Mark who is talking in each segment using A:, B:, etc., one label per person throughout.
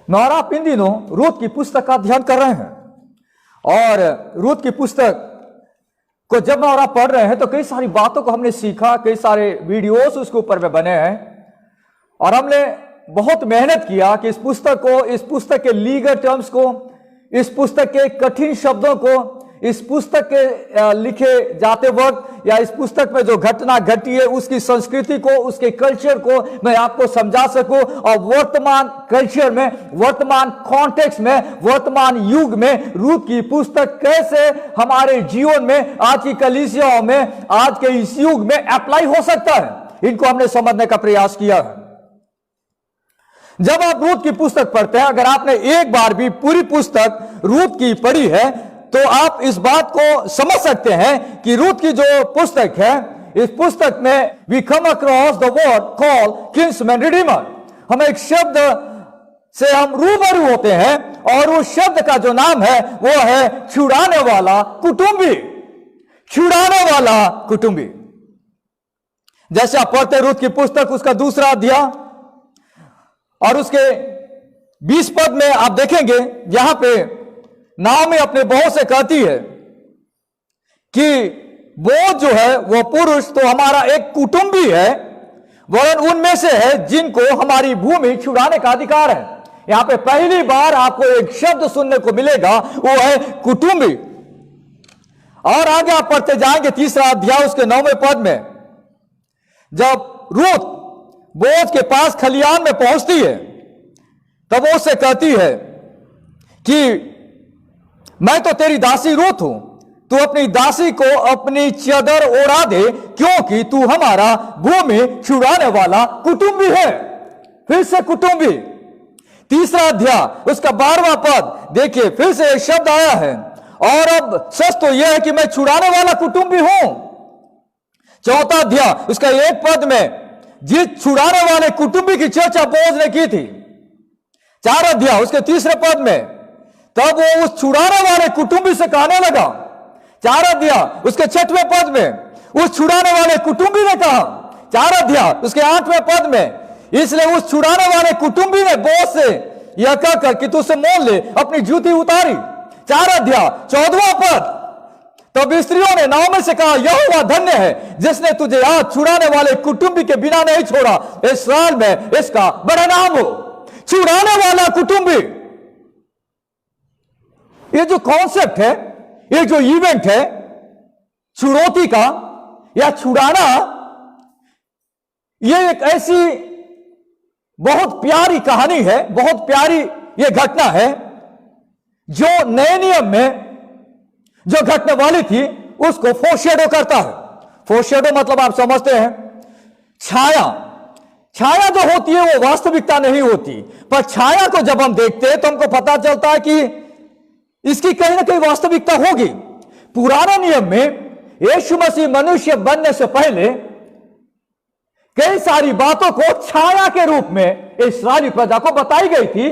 A: और आप इन दिनों रूत की पुस्तक का अध्ययन कर रहे हैं, और रूत की पुस्तक को जब और आप पढ़ रहे हैं तो कई सारी बातों को हमने सीखा, कई सारे वीडियोस उसके ऊपर में बने हैं, और हमने बहुत मेहनत किया कि इस पुस्तक के लीगल टर्म्स को, इस पुस्तक के कठिन शब्दों को, इस पुस्तक के लिखे जाते वक्त या इस पुस्तक में जो घटना घटी है उसकी संस्कृति को, उसके कल्चर को मैं आपको समझा सकूं, और वर्तमान कल्चर में, वर्तमान कॉन्टेक्स्ट में, वर्तमान युग में रूत की पुस्तक कैसे हमारे जीवन में, आज की कलीसियाओं में, आज के इस युग में अप्लाई हो सकता है, इनको हमने समझने का प्रयास किया है। जब आप रूत की पुस्तक पढ़ते हैं, अगर आपने एक बार भी पूरी पुस्तक रूत की पढ़ी है तो आप इस बात को समझ सकते हैं कि रूत की जो पुस्तक है, इस पुस्तक में we come across the word call kinsman redeemer. हम एक शब्द से हम रूबरू होते हैं, और उस शब्द का जो नाम है वो है छुड़ाने वाला कुटुंबी। छुड़ाने वाला कुटुंबी। जैसे आप पढ़ते रूत की पुस्तक, उसका 2 अध्याय और उसके 20 पद में आप देखेंगे, यहां पे नाओमी अपने बहू से कहती है कि वो जो है वो पुरुष तो हमारा एक कुटुंबी है, वरन उनमें से है जिनको हमारी भूमि छुड़ाने का अधिकार है। यहां पे पहली बार आपको एक शब्द सुनने को मिलेगा, वो है कुटुंबी। और आगे आप पढ़ते जाएंगे 3 अध्याय उसके 9वें पद में, जब रूत बोअज के पास खलियान में पहुंचती है तब वो उससे कहती है कि मैं तो तेरी दासी रूत हूं, तू अपनी दासी को अपनी चादर ओढ़ा दे, क्योंकि तू हमारा भूमि छुड़ाने वाला कुटुंबी है। फिर से कुटुंबी। 3 अध्याय उसका 12वां पद देखिए, फिर से एक शब्द आया है, और अब सच तो यह है कि मैं छुड़ाने वाला कुटुंबी हूं। 4 अध्याय उसका 1 पद में जिस छुड़ाने वाले कुटुंबी की चर्चा बोअज ने की थी। 4 अध्याय उसके 3 पद में तब वो उस छुड़ाने वाले कुटुंबी से कहने लगा। 4 अध्याय उसके 6वें पद में उस छुड़ाने वाले कुटुंबी ने कहा। 4 अध्याय उसके 8वें पद में, इसलिए उस छुड़ाने वाले कुटुंबी ने बोअज से यह कहकर कि तू उसे मोल ले, अपनी जूती उतारी। 4 अध्याय 14वां पद, तब स्त्रियों ने नाओमी से कहा, यहोवा धन्य है जिसने तुझे आज छुड़ाने वाले कुटुंबी के बिना नहीं छोड़ा, इस्राएल में इसका बड़ा नाम हो। छुड़ाने वाला कुटुंबी, ये जो कॉन्सेप्ट है, ये जो इवेंट है छुड़ौती का या छुड़ाना, ये एक ऐसी बहुत प्यारी कहानी है, बहुत प्यारी ये घटना है जो नए नियम में जो घटने वाली थी उसको फोरशैडो करता है। फोरशैडो मतलब आप समझते हैं, छाया। छाया जो होती है वो वास्तविकता नहीं होती, पर छाया को जब हम देखते हैं तो हमको पता चलता है कि इसकी कहीं ना कहीं वास्तविकता होगी। पुराने नियम में यीशु मसीह मनुष्य बनने से पहले कई सारी बातों को छाया के रूप में इस्राएली प्रजा को बताई गई थी,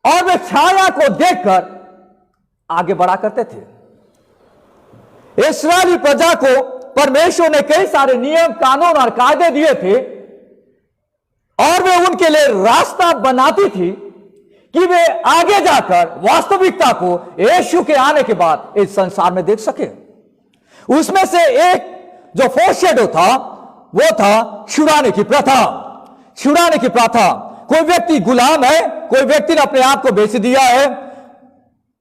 A: और वे छाया को देखकर आगे बढ़ा करते थे। इस्राएली प्रजा को परमेश्वर ने कई सारे नियम, कानून और कायदे दिए थे, और वे उनके लिए रास्ता बनाती थी कि वे आगे जाकर वास्तविकता को यीशु के आने के बाद इस संसार में देख सके। उसमें से एक जो फोरशैडो था वो था छुड़ाने की प्रथा। छुड़ाने की प्रथा, कोई व्यक्ति गुलाम है, कोई व्यक्ति ने अपने आप को बेच दिया है,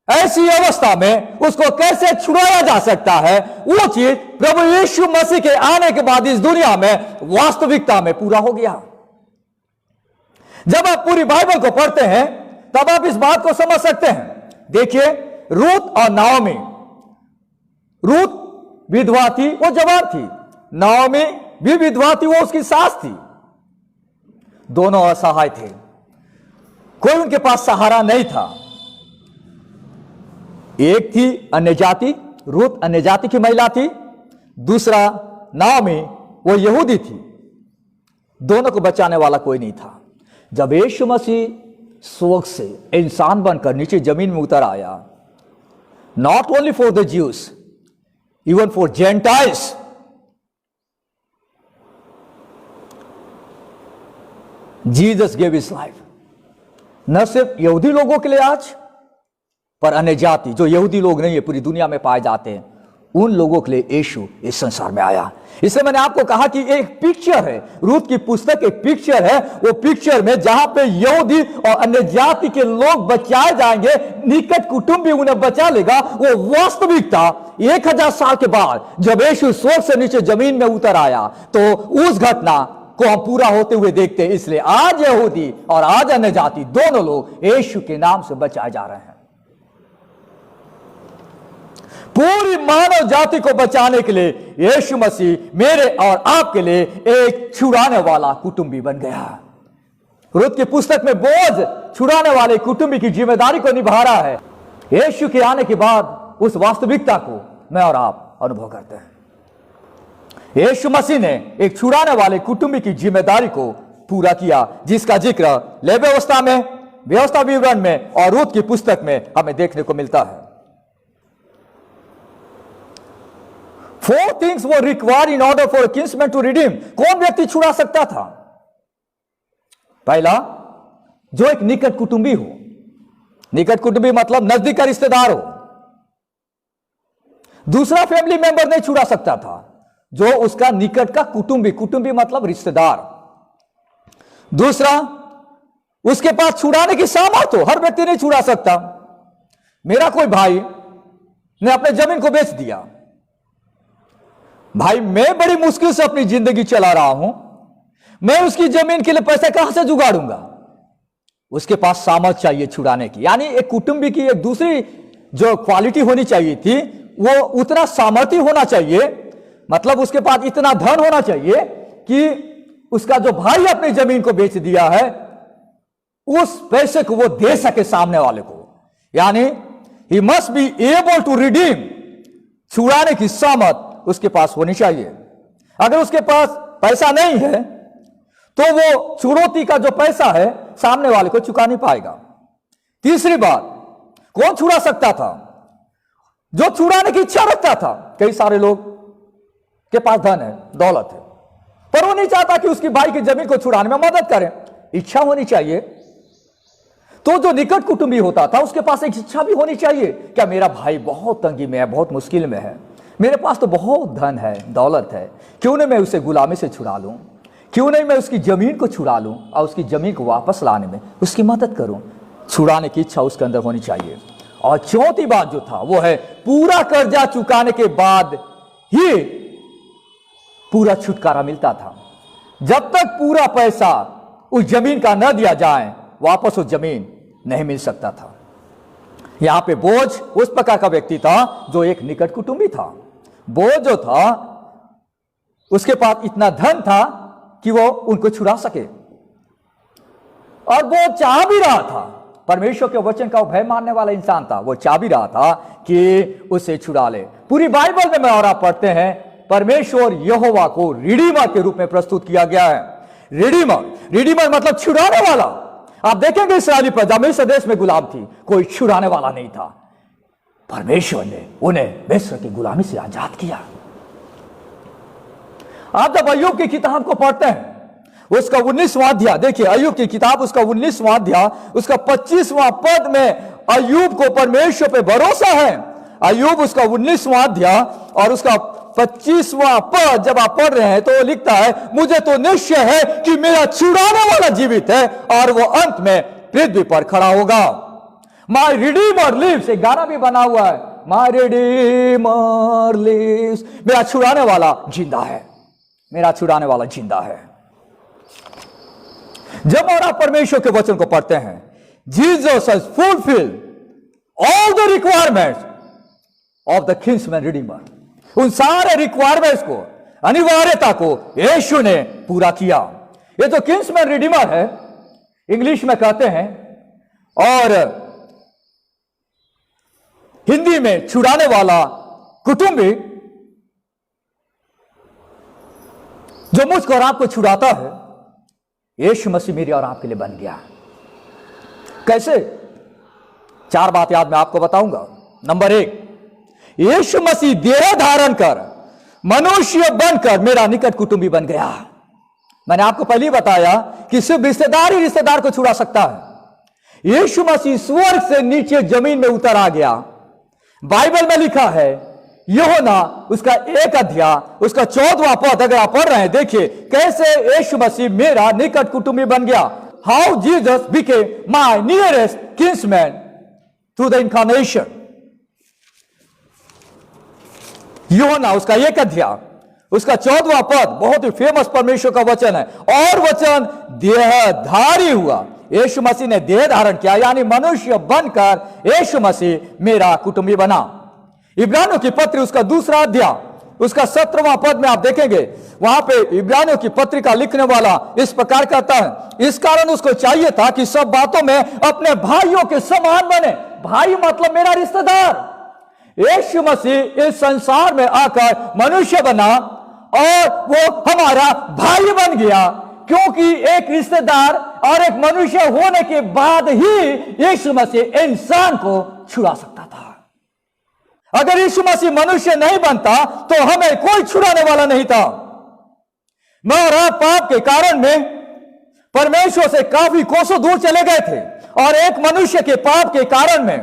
A: ऐसी अवस्था में उसको कैसे छुड़ाया जा सकता है, वो चीज प्रभु यीशु मसीह के आने के बाद इस दुनिया में वास्तविकता में पूरा हो गया। जब आप पूरी बाइबल को पढ़ते हैं तब आप इस बात को समझ सकते हैं। देखिए, रूत और नाओमी, रूत विधवा थी, वो जवान थी, नाओमी भी विधवा थी, वो उसकी सास थी। दोनों असहाय थे, कोई उनके पास सहारा नहीं था। एक थी अन्य जाति, रूत अन्य जाति की महिला थी, दूसरा नाओमी वो यहूदी थी। दोनों को बचाने वाला कोई नहीं था। जब यीशु मसीह स्वर्ग से इंसान बनकर नीचे जमीन में उतर आया, not only for the Jews, even for Gentiles, Jesus gave his life. न सिर्फ यहूदी लोगों के लिए आज, पर अन्य जाति जो यहूदी लोग नहीं है पूरी दुनिया में पाए जाते हैं, उन लोगों के लिए यीशु इस संसार में आया। इसलिए मैंने आपको कहा कि एक पिक्चर है, रूत की पुस्तक एक पिक्चर है। वो पिक्चर में जहां पे यहूदी और अन्य जाति के लोग बचाए जाएंगे, निकट कुटुंबी उन्हें बचा लेगा, वो वास्तविकता 1000 साल के बाद जब यीशु स्वर्ग से नीचे जमीन में उतर आया, तो उस घटना को हम पूरा होते हुए देखते हैं। इसलिए आज यहूदी और आज अन्य जाति दोनों लोग यीशु के नाम से बचाए जा रहे हैं। पूरी मानव जाति को बचाने के लिए यीशु मसीह मेरे और आपके लिए एक छुड़ाने वाला कुटुंबी बन गया। रूत की पुस्तक में बोझ छुड़ाने वाले कुटुंबी की जिम्मेदारी को निभा रहा है। यीशु के आने के बाद उस वास्तविकता को मैं और आप अनुभव करते हैं। यीशु मसीह ने एक छुड़ाने वाले कुटुंबी की जिम्मेदारी को पूरा किया, जिसका जिक्र लेवी व्यवस्था में, व्यवस्था विवरण में और रूत की पुस्तक में हमें देखने को मिलता है। 4 things were required in order for a kinsman to redeem. कौन व्यक्ति छुड़ा सकता था? पहला, जो एक निकट कुटुंबी हो। निकट कुटुंबी मतलब नजदीक का रिश्तेदार हो। दूसरा फैमिली मेंबर नहीं छुड़ा सकता था, जो उसका निकट का कुटुंबी, कुटुंबी मतलब रिश्तेदार। दूसरा, उसके पास छुड़ाने की सामर्थ हो। हर व्यक्ति नहीं छुड़ा सकता। मेरा कोई भाई ने अपने जमीन को बेच दिया। भाई, मैं बड़ी मुश्किल से अपनी जिंदगी चला रहा हूं, मैं उसकी जमीन के लिए पैसे कहां से जुगाड़ूंगा? उसके पास सामर्थ चाहिए छुड़ाने की। यानी एक कुटुंबी की एक दूसरी जो क्वालिटी होनी चाहिए थी, वो उतना सामर्थ्य होना चाहिए, मतलब उसके पास इतना धन होना चाहिए कि उसका जो भाई अपनी जमीन को बेच दिया है, उस पैसे को वो दे सके सामने वाले को। यानी he must be able to redeem, छुड़ाने की सामर्थ उसके पास होनी चाहिए। अगर उसके पास पैसा नहीं है तो वो छुड़ौती का जो पैसा है सामने वाले को चुका नहीं पाएगा। तीसरी बात, कौन छुड़ा सकता था? जो छुड़ाने की इच्छा रखता था। कई सारे लोग के पास धन है, दौलत है, पर वो नहीं चाहता कि उसकी भाई की जमीन को छुड़ाने में मदद करें। इच्छा होनी चाहिए। तो जो निकट कुटुंबी होता था उसके पास एक इच्छा भी होनी चाहिए, क्या मेरा भाई बहुत तंगी में है, बहुत मुश्किल में है, मेरे पास तो बहुत धन है, दौलत है, क्यों नहीं मैं उसे गुलामी से छुड़ा लूं, क्यों नहीं मैं उसकी जमीन को छुड़ा लूं और उसकी जमीन को वापस लाने में उसकी मदद करूं। छुड़ाने की इच्छा उसके अंदर होनी चाहिए। और चौथी बात जो था वो है, पूरा कर्जा चुकाने के बाद ही पूरा छुटकारा मिलता था। जब तक पूरा पैसा उस जमीन का न दिया जाए, वापस वो जमीन नहीं मिल सकता था। यहां पे बोझ उस प्रकार का व्यक्ति था जो एक निकट कुटुंबी था। बोझ जो था उसके पास इतना धन था कि वो उनको छुड़ा सके, और वो चाह भी रहा था। परमेश्वर के वचन का भय मानने वाला इंसान था, वो चाह भी रहा था कि उसे छुड़ा ले। पूरी बाइबल में और आप पढ़ते हैं, परमेश्वर यहोवा को रिडीमर के रूप में प्रस्तुत किया गया है। रिडीमर मतलब छुड़ाने वाला। आप देखेंगे इस्राएली प्रजा मिस्र देश में गुलाम थी, कोई छुड़ाने वाला नहीं था। परमेश्वर ने उन्हें मिस्र की गुलामी से आजाद किया। आप जब अय्यूब की किताब को पढ़ते हैं, उसका 19वां अध्याय देखिए, अय्यूब की किताब उसका 19वां अध्याय उसका 25वां पद में अय्यूब को परमेश्वर पे भरोसा है। अय्यूब उसका 19वां अध्याय और उसका 25वां पद जब आप पढ़ रहे हैं तो वो लिखता है, मुझे तो निश्चय है कि मेरा छुड़ाने वाला जीवित है और वो अंत में पृथ्वी पर खड़ा होगा। माय रिडीमर लिव्स, एक गाना भी बना हुआ है, माय रिडीमर लिव्स, मेरा छुड़ाने वाला जिंदा है, मेरा छुड़ाने वाला जिंदा है। जब और आप परमेश्वर के वचन को पढ़ते हैं, Jesus has fulfilled all the requirements of the Kingsman Redeemer. उन सारे रिक्वायरमेंट्स को, अनिवार्यता को यीशु ने पूरा किया। ये जो किंग्समैन रिडीमर है, इंग्लिश में कहते हैं, और हिंदी में छुड़ाने वाला कुटुंबी, जो मुझको और आपको छुड़ाता है, यीशु मसीह मेरे और आपके लिए बन गया। कैसे? 4 बात याद मैं आपको बताऊंगा। नंबर 1, यीशु मसीह देह धारण कर मनुष्य बनकर मेरा निकट कुटुंबी बन गया। मैंने आपको पहले ही बताया कि सिर्फ रिश्तेदार ही रिश्तेदार को छुड़ा सकता है। यीशु मसीह स्वर्ग से नीचे जमीन में उतर आ गया। बाइबल में लिखा है, यूहन्ना उसका 1 अध्याय उसका 14वां पद अगर आप पढ़ रहे हैं, देखिए कैसे यीशु मसीह मेरा निकट कुटुंबी बन गया। How Jesus became my nearest kinsman through the incarnation. यूहन्ना उसका 1 अध्याय उसका 14वां पद बहुत ही फेमस परमेश्वर का वचन है। और वचन देहधारी हुआ, यीशु मसीह ने देह धारण किया, यानी मनुष्य बनकर यीशु मसीह मेरा कुटुंबी बना। इब्रानियों की पत्री उसका 2 अध्याय उसका 17वां पद में आप देखेंगे, वहां पे इब्रानियों की पत्री का लिखने वाला इस प्रकार कहता है, इस कारण उसको चाहिए था कि सब बातों में अपने भाइयों के समान बने। भाई मतलब मेरा रिश्तेदार। यीशु मसीह इस संसार में आकर मनुष्य बना और वो हमारा भाई बन गया, क्योंकि एक रिश्तेदार और एक मनुष्य होने के बाद ही यीशु मसीह इंसान को छुड़ा सकता था। अगर यीशु मसीह मनुष्य नहीं बनता तो हमें कोई छुड़ाने वाला नहीं था। मैं और आप पाप के कारण में परमेश्वर से काफी कोसों दूर चले गए थे, और एक मनुष्य के पाप के कारण में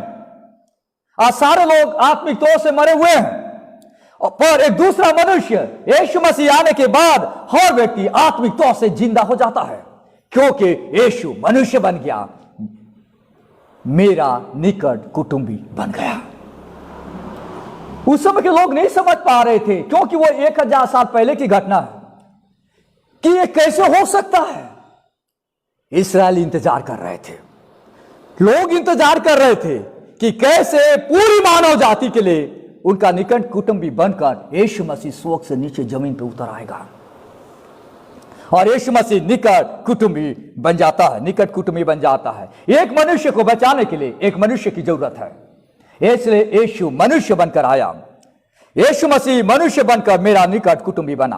A: आज सारे लोग आत्मिक तौर से मरे हुए हैं। पर एक दूसरा मनुष्य यीशु मसीह आने के बाद हर व्यक्ति आत्मिक तौर से जिंदा हो जाता है, क्योंकि यीशु मनुष्य बन गया, मेरा निकट कुटुंबी बन गया। उस समय के लोग नहीं समझ पा रहे थे, क्योंकि वो 1000 साल पहले की घटना है कि ये कैसे हो सकता है। इस्राएल इंतजार कर रहे थे, लोग इंतजार कर रहे थे कि कैसे पूरी मानव जाति के लिए उनका निकट कुटुंबी बनकर यीशु मसीह स्वर्ग से नीचे जमीन पर उतर आएगा, और यीशु मसीह निकट कुटुंबी बन जाता है, निकट कुटुंबी बन जाता है। एक मनुष्य को बचाने के लिए एक मनुष्य की जरूरत है, इसलिए यीशु मनुष्य बनकर आया। यीशु मसीह मनुष्य बनकर मेरा निकट कुटुंबी बना।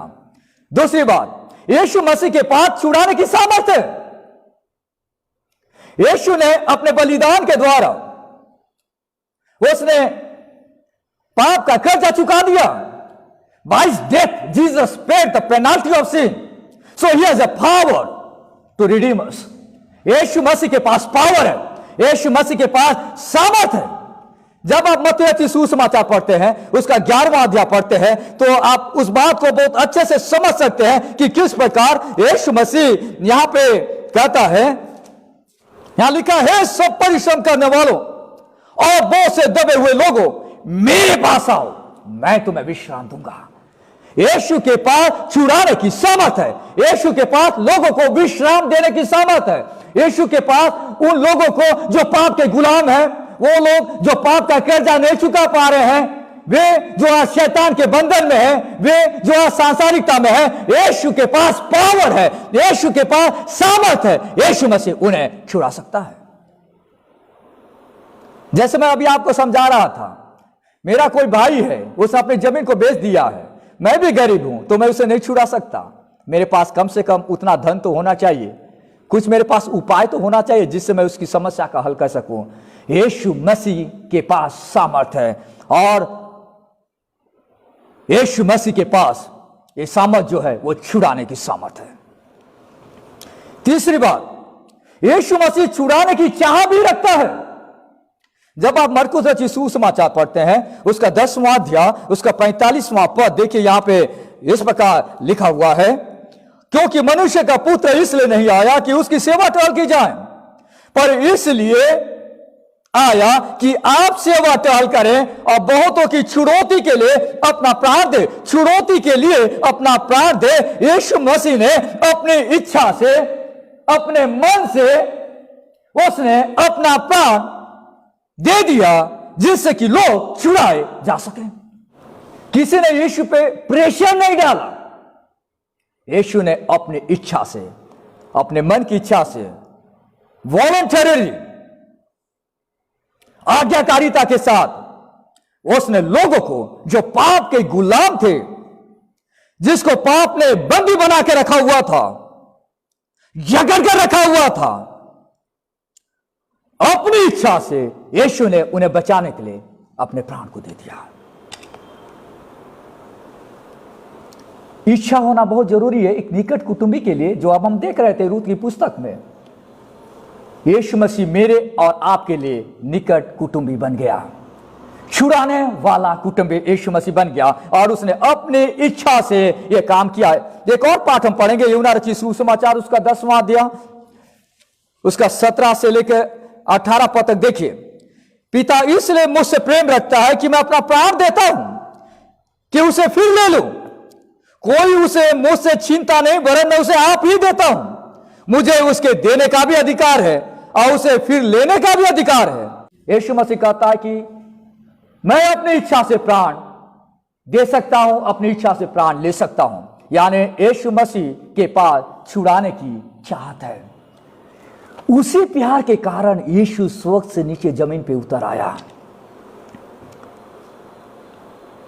A: दूसरी बात, यीशु मसीह के पाप छुड़ाने की सामर्थ्य है। यीशु ने अपने बलिदान के द्वारा उसने पाप का कर्जा चुका दिया। By his death, Jesus paid the penalty of sin. So he has a power to redeem us. यीशु मसीह के पास पावर है, यीशु मसीह के पास सामर्थ है। जब आप मत्ती सुसमाचार पढ़ते हैं, उसका 11वां अध्याय पढ़ते हैं, तो आप उस बात को बहुत अच्छे से समझ सकते हैं कि किस प्रकार यीशु मसीह यहां पे कहता है, यहां लिखा है, सब परिश्रम करने वालों और बोझ से दबे हुए लोगों, मेरे पास आओ, मैं तुम्हें विश्राम दूंगा। यीशु के पास छुड़ाने की सामर्थ है, यीशु के पास लोगों को विश्राम देने की सामर्थ है। यीशु के पास उन लोगों को जो पाप के गुलाम हैं, वो लोग जो पाप का कर्जा नहीं चुका पा रहे हैं, वे जो आज शैतान के बंधन में है, वे जो आज सांसारिकता में है, यीशु के पास पावर है, यीशु के पास सामर्थ है, यीशु मसीह उन्हें छुड़ा सकता है। जैसे मैं अभी आपको समझा रहा था, मेरा कोई भाई है, उसने अपनी जमीन को बेच दिया है, मैं भी गरीब हूं, तो मैं उसे नहीं छुड़ा सकता। मेरे पास कम से कम उतना धन तो होना चाहिए, कुछ मेरे पास उपाय तो होना चाहिए जिससे मैं उसकी समस्या का हल कर सकूं। यीशु मसीह के पास सामर्थ्य है, और यीशु मसीह के पास ये सामर्थ जो है वो छुड़ाने की सामर्थ है। तीसरी बात, यीशु मसीह छुड़ाने की चाह भी रखता है। जब आप मरकुस रचित सुसमाचार पढ़ते हैं, उसका 10वां अध्याय उसका 45वां पद देखिए, यहां पे इस प्रकार लिखा हुआ है, क्योंकि मनुष्य का पुत्र इसलिए नहीं आया कि उसकी सेवा टहल की जाए, पर इसलिए आया कि आप सेवा टहल करें और बहुतों की छुड़ौती के लिए अपना प्राण दे। छुड़ौती के लिए अपना प्राण दे। यीशु मसीह ने अपनी इच्छा से, अपने मन से उसने अपना प्राण दे दिया, जिससे कि लोग छुड़ाए जा सके। किसी ने यीशु पे प्रेशर नहीं डाला, यीशु ने अपनी इच्छा से, अपने मन की इच्छा से, वॉलंटरीली, आज्ञाकारिता के साथ उसने लोगों को जो पाप के गुलाम थे, जिसको पाप ने बंदी बना के रखा हुआ था, जकड़ कर रखा हुआ था, अपनी इच्छा से यीशु ने उन्हें बचाने के लिए अपने प्राण को दे दिया। इच्छा होना बहुत जरूरी है एक निकट कुटुंबी के लिए, जो अब हम देख रहे थे रूत की पुस्तक में। यीशु मसीह मेरे और आपके लिए निकट कुटुंबी बन गया, छुड़ाने वाला कुटुंबी यीशु मसीह बन गया और उसने अपनी इच्छा से यह काम किया है। एक और पाठ हम पढ़ेंगे, यूहन्ना रचित सुसमाचार उसका 10वां अध्याय उसका 17 से लेकर 18 पद तक देखिए। पिता इसलिए मुझसे प्रेम रखता है कि मैं अपना प्राण देता हूं कि उसे फिर ले लूं। कोई उसे मुझसे छीनता नहीं, वरन मैं उसे आप ही देता हूं। मुझे उसके देने का भी अधिकार है और उसे फिर लेने का भी अधिकार है। यीशु मसीह कहता है कि मैं अपनी इच्छा से प्राण दे सकता हूं, अपनी इच्छा से प्राण ले सकता हूं। यानी यीशु मसीह के पास छुड़ाने की चाहत है। उसी प्यार के कारण यीशु स्वर्ग से नीचे जमीन पे उतर आया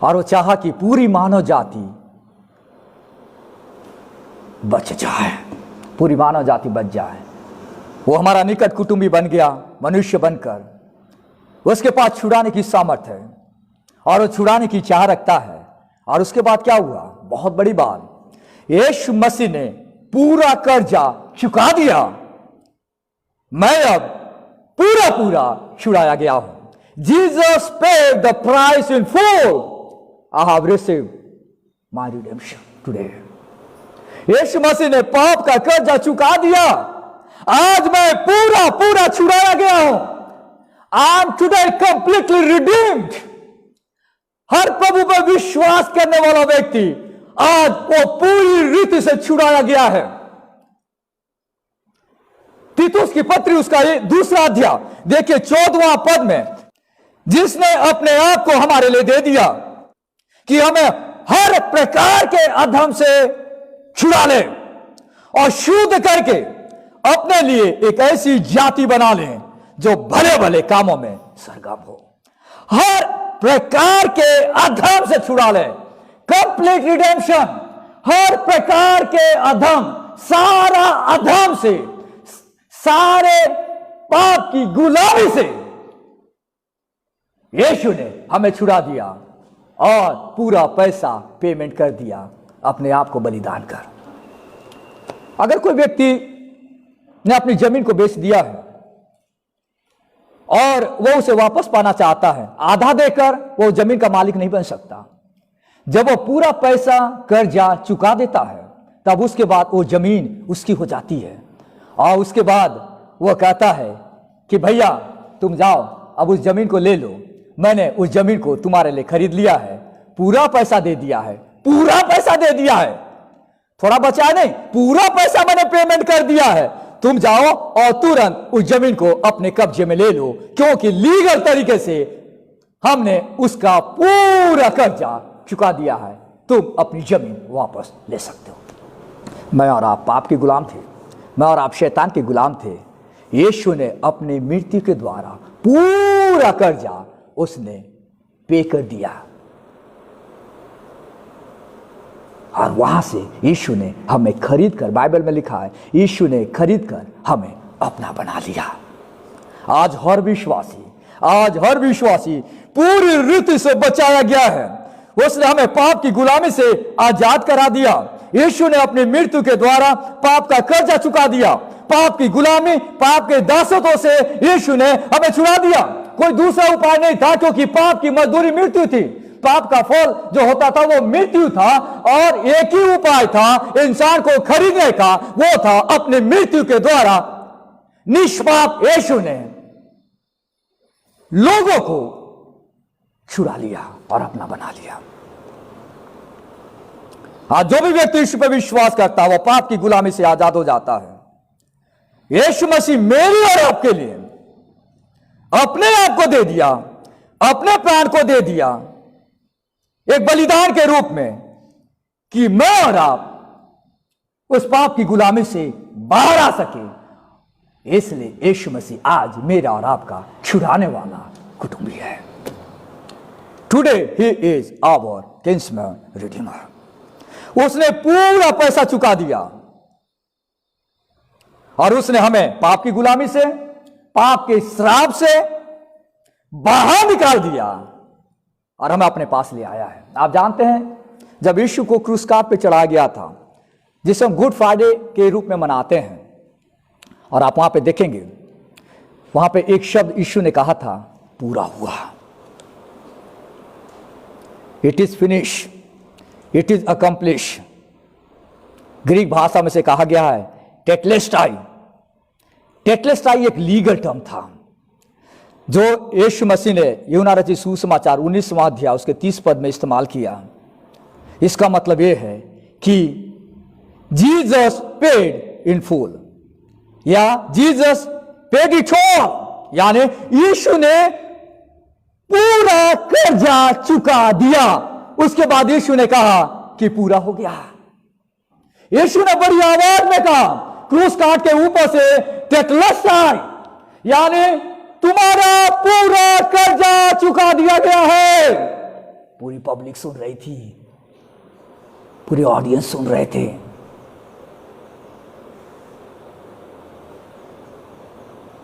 A: और वो चाहा कि पूरी मानव जाति बच जाए, पूरी मानव जाति बच जाए। वो हमारा निकट कुटुंबी बन गया, मनुष्य बनकर। उसके पास छुड़ाने की सामर्थ्य है और वो छुड़ाने की चाह रखता है। और उसके बाद क्या हुआ? बहुत बड़ी बात, यीशु मसीह ने पूरा कर्जा चुका दिया। मैं अब पूरा पूरा छुड़ाया गया हूं। Jesus paid the price in full. I have received my redemption today. यीशु मसीह ने पाप का कर्जा चुका दिया। आज मैं पूरा पूरा छुड़ाया गया हूं। I am today completely redeemed. हर प्रभु पर विश्वास करने वाला व्यक्ति आज वो पूरी रीति से छुड़ाया गया है। तीतुस की पत्री उसका 2 अध्याय देखिए 14वां पद में, जिसने अपने आप को हमारे लिए दे दिया कि हमें हर प्रकार के अधर्म से छुड़ा ले और शुद्ध करके अपने लिए एक ऐसी जाति बना ले जो भले भले कामों में सरगर्म हो। हर प्रकार के अधर्म से छुड़ा ले, कंप्लीट रिडेम्पशन। हर प्रकार के अधर्म, सारा अधर्म से, सारे पाप की गुलामी से यीशु ने हमें छुड़ा दिया और पूरा पैसा पेमेंट कर दिया अपने आप को बलिदान कर। अगर कोई व्यक्ति ने अपनी जमीन को बेच दिया है और वो उसे वापस पाना चाहता है, आधा देकर वो जमीन का मालिक नहीं बन सकता। जब वो पूरा पैसा कर्जा चुका देता है तब उसके बाद वो जमीन उसकी हो जाती है और उसके बाद वो कहता है कि भैया तुम जाओ, अब उस जमीन को ले लो, मैंने उस जमीन को तुम्हारे लिए खरीद लिया है, पूरा पैसा दे दिया है, पूरा पैसा दे दिया है, थोड़ा बचा है नहीं, पूरा पैसा मैंने पेमेंट कर दिया है। तुम जाओ और तुरंत उस जमीन को अपने कब्जे में ले लो, क्योंकि लीगल तरीके से हमने उसका पूरा कर्जा चुका दिया है, तुम अपनी जमीन वापस ले सकते हो। मैं और आप पाप के गुलाम थे, मैं और आप शैतान के गुलाम थे। यीशु ने अपनी मृत्यु के द्वारा पूरा कर्जा उसने पे कर दिया और वहां से यीशु ने हमें खरीद कर, बाइबल में लिखा है यीशु ने खरीद कर हमें अपना बना लिया। आज हर विश्वासी पूरी रीति से बचाया गया है। उसने हमें पाप की गुलामी से आजाद करा दिया। यीशु ने अपनी मृत्यु के द्वारा पाप का कर्जा चुका दिया। पाप की गुलामी, पाप के दासत्व से यीशु ने हमें छुड़ा दिया। कोई दूसरा उपाय नहीं था, क्योंकि पाप की मजदूरी मृत्यु थी। पाप का फल जो होता था वो मृत्यु था और एक ही उपाय था इंसान को खरीदने का, वो था अपनी मृत्यु के द्वारा निष्पाप यीशु ने लोगों को छुड़ा लिया और अपना बना लिया। आज जो भी व्यक्ति यीशु पर विश्वास करता है वो पाप की गुलामी से आजाद हो जाता है। यीशु मसीह मेरे और आपके लिए अपने आप को दे दिया, अपने प्राण को दे दिया एक बलिदान के रूप में, कि मैं और आप उस पाप की गुलामी से बाहर आ सके। इसलिए यीशु मसीह आज मेरा और आपका छुड़ाने वाला कुटुंबी है। Today he is our kinsman redeemer. उसने पूरा पैसा चुका दिया और उसने हमें पाप की गुलामी से, पाप के श्राप से बाहर निकाल दिया और हमें अपने पास ले आया है। आप जानते हैं जब यीशु को क्रूस काट पे चढ़ाया गया था, जिसे हम गुड फ्राइडे के रूप में मनाते हैं, और आप वहां पे देखेंगे वहां पे एक शब्द यीशु ने कहा था, पूरा हुआ। It is finish, it is accomplish. Greek भाषा में से कहा गया है टेटलेस्टाई। टेटलेस्टाई एक लीगल टर्म था जो यीशु मसीह ने यूहन्ना रचित सुसमाचार 19वां अध्याय उसके 30 पद में इस्तेमाल किया। इसका मतलब यह है कि जीसस पेड इन फुल या जीसस पेड इट ऑल, यानी यीशु ने पूरा कर्जा चुका दिया। उसके बाद यीशु ने कहा कि पूरा हो गया। यीशु ने बड़ी आवाज में कहा क्रूस काट के ऊपर से टेटलेस्टाई, यानी तुम्हारा पूरा कर्जा चुका दिया गया है। पूरी पब्लिक सुन रही थी, पूरी ऑडियंस सुन रहे थे।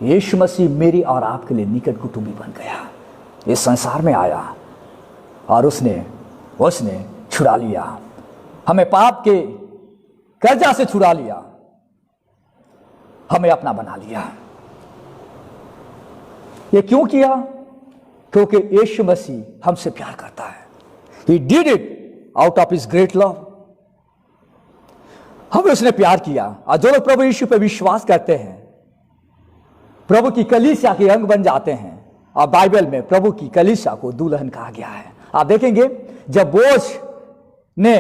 A: यीशु मसीह मेरी और आपके लिए निकट कुटुंबी बन गया, इस संसार में आया और उसने छुड़ा लिया, हमें पाप के कर्जा से छुड़ा लिया, हमें अपना बना लिया। ये क्यों किया? क्योंकि यीशु मसीह हमसे प्यार करता है। He did it out of his great love। हमें उसने प्यार किया। और जो लोग प्रभु यीशु पे विश्वास करते हैं प्रभु की कलीसिया के अंग बन जाते हैं। और बाइबल में प्रभु की कलीसिया को दुल्हन कहा गया है। आप देखेंगे जब बोझ ने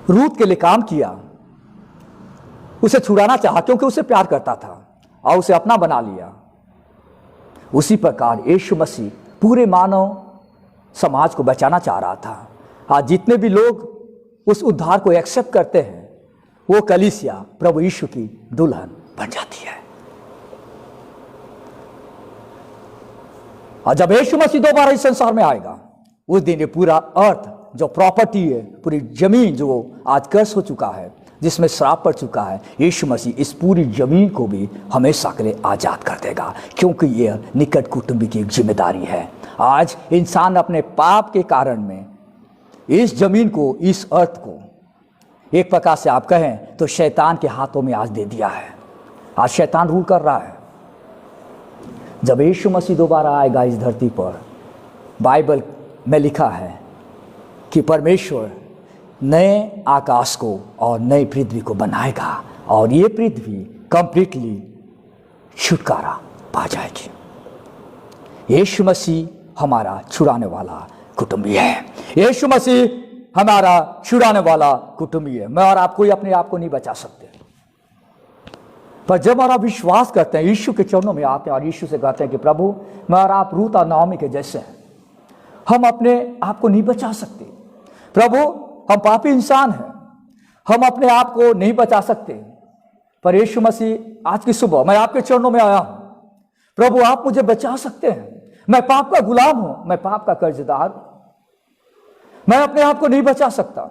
A: रूत के लिए काम किया, उसे छुड़ाना चाहा क्योंकि उसे प्यार करता था और उसे अपना बना लिया। उसी प्रकार यीशु मसीह पूरे मानव समाज को बचाना चाह रहा था। आज जितने भी लोग उस उद्धार को एक्सेप्ट करते हैं वो कलीसिया प्रभु यीशु की दुल्हन बन जाती है। और जब यीशु मसीह दोबारा इस संसार में आएगा उस दिन ये पूरा अर्थ जो प्रॉपर्टी है, पूरी जमीन जो आज कर्स हो चुका है, जिसमें श्राप पड़ चुका है, यीशु मसीह इस पूरी जमीन को भी हमेशा के लिए आजाद कर देगा, क्योंकि यह निकट कुटुंबी की एक जिम्मेदारी है। आज इंसान अपने पाप के कारण में इस जमीन को, इस अर्थ को एक प्रकार से आप कहें तो शैतान के हाथों में आज दे दिया है। आज शैतान रूल कर रहा है। जब यीशु मसीह दोबारा आएगा इस धरती पर, बाइबल में लिखा है कि परमेश्वर नए आकाश को और नई पृथ्वी को बनाएगा और ये पृथ्वी कंप्लीटली छुटकारा पा जाएगी। यीशु मसीह हमारा छुड़ाने वाला कुटुंबी है। यीशु मसीह हमारा छुड़ाने वाला कुटुंबी है। मैं और आप कोई अपने आप को नहीं बचा सकते, पर जब हमारा विश्वास करते हैं, यीशु के चरणों में आते हैं और यीशु से कहते हैं कि प्रभु मैं और आप रूत और नाओमी के जैसे हैं, हम अपने आप को नहीं बचा सकते। प्रभु हम पापी इंसान हैं, हम अपने आप को नहीं बचा सकते, पर यीशु मसीह आज की सुबह मैं आपके चरणों में आया हूं। प्रभु आप मुझे बचा सकते हैं। मैं पाप का गुलाम हूं, मैं पाप का कर्जदार हूं, मैं अपने आप को नहीं बचा सकता।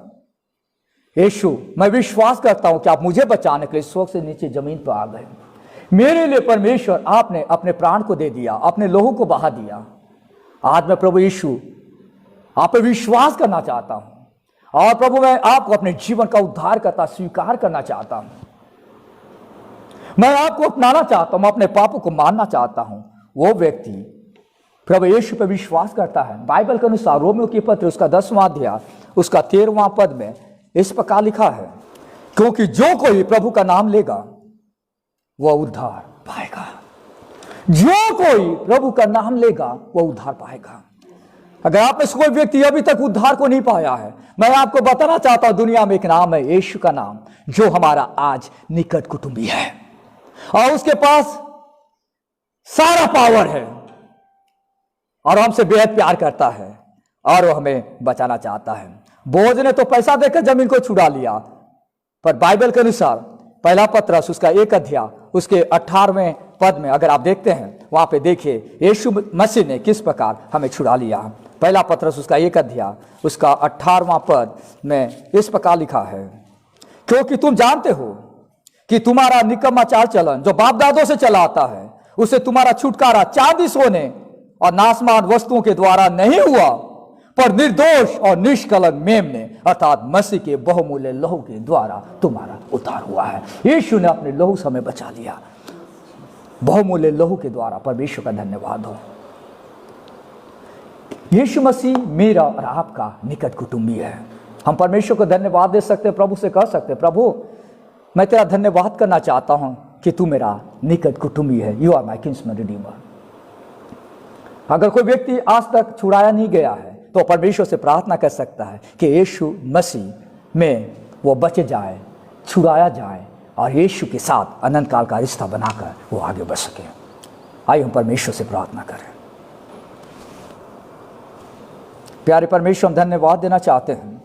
A: यीशु मैं विश्वास करता हूं कि आप मुझे बचाने के लिए स्वर्ग से नीचे जमीन पर आ गए। मेरे लिए परमेश्वर आपने अपने प्राण को दे दिया, अपने लोहू को बहा दिया। आज मैं प्रभु यीशु आप पे विश्वास करना चाहता हूं और प्रभु मैं आपको अपने जीवन का उद्धार करता स्वीकार करना चाहता हूं। मैं आपको अपनाना चाहता हूं, अपने पापों को मानना चाहता हूं। वो व्यक्ति प्रभु यीशु पे विश्वास करता है। बाइबल के अनुसार रोमियो की पत्र उसका 10वां अध्याय उसका 13वां पद में इस प्रकार लिखा है, क्योंकि जो कोई प्रभु का नाम लेगा वह उद्धार पाएगा। जो कोई प्रभु का नाम लेगा वह उद्धार पाएगा। अगर आप में से कोई व्यक्ति अभी तक उद्धार को नहीं पाया है, मैं आपको बताना चाहता हूं दुनिया में एक नाम है, यीशु का नाम, जो हमारा आज निकट कुटुंबी है और उसके पास सारा पावर है और हमसे बेहद प्यार करता है और वो हमें बचाना चाहता है। बोझ ने तो पैसा देकर जमीन को छुड़ा लिया, पर बाइबल के अनुसार पहला पत्रस उसका 1 अध्याय उसके 18वें पद में अगर आप देखते हैं, वहां पे देखिए यीशु मसीह ने किस प्रकार हमें छुड़ा लिया। पहला पत्रस उसका 1 अध्याय उसका 18वां पद में इस प्रकार लिखा है, क्योंकि तुम जानते हो कि तुम्हारा निकम्मा चाल चलन जो बाप दादों से चला आता है, उसे तुम्हारा छुटकारा चांदी सोने और नासमान वस्तुओं के द्वारा नहीं हुआ, पर निर्दोष और निष्कलंक मेमने अर्थात मसीह के बहुमूल्य लहू के द्वारा तुम्हारा उद्धार हुआ है। यीशु ने अपने लहू से हमें बचा लिया। बहुमूल्य लहू के द्वारा परमेश्वर का धन्यवाद हो। यीशु मसीह मेरा और आपका निकट कुटुंबी है। हम परमेश्वर को धन्यवाद दे सकते हैं, प्रभु से कह सकते हैं, प्रभु मैं तेरा धन्यवाद करना चाहता हूं कि तू मेरा निकट कुटुंबी है। You are my kinsman redeemer. अगर कोई व्यक्ति आज तक छुड़ाया नहीं गया है तो परमेश्वर से प्रार्थना कर सकता है कि यीशु मसीह में वो बच जाए, छुड़ाया जाए और यीशु के साथ अनंत काल का रिश्ता बनाकर वो आगे बढ़ सके। आइए हम परमेश्वर से प्रार्थना करें। प्यारे परमेश्वर, हम धन्यवाद देना चाहते हैं।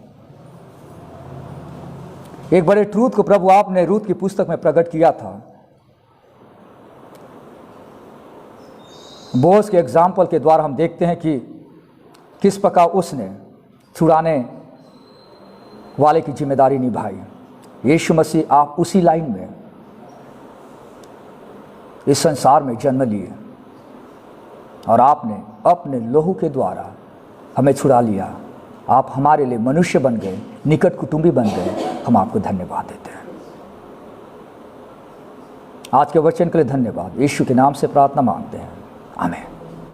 A: एक बड़े ट्रूथ को प्रभु आपने रूत की पुस्तक में प्रकट किया था। बोअज के एग्जाम्पल के द्वारा हम देखते हैं कि किस प्रकार उसने छुड़ाने वाले की जिम्मेदारी निभाई। यीशु मसीह, आप उसी लाइन में इस संसार में जन्म लिए और आपने अपने लहू के द्वारा हमें छुड़ा लिया। आप हमारे लिए मनुष्य बन गए, निकट कुटुंबी बन गए। हम आपको धन्यवाद देते हैं। आज के वचन के लिए धन्यवाद। यीशु के नाम से प्रार्थना मांगते हैं, आमीन।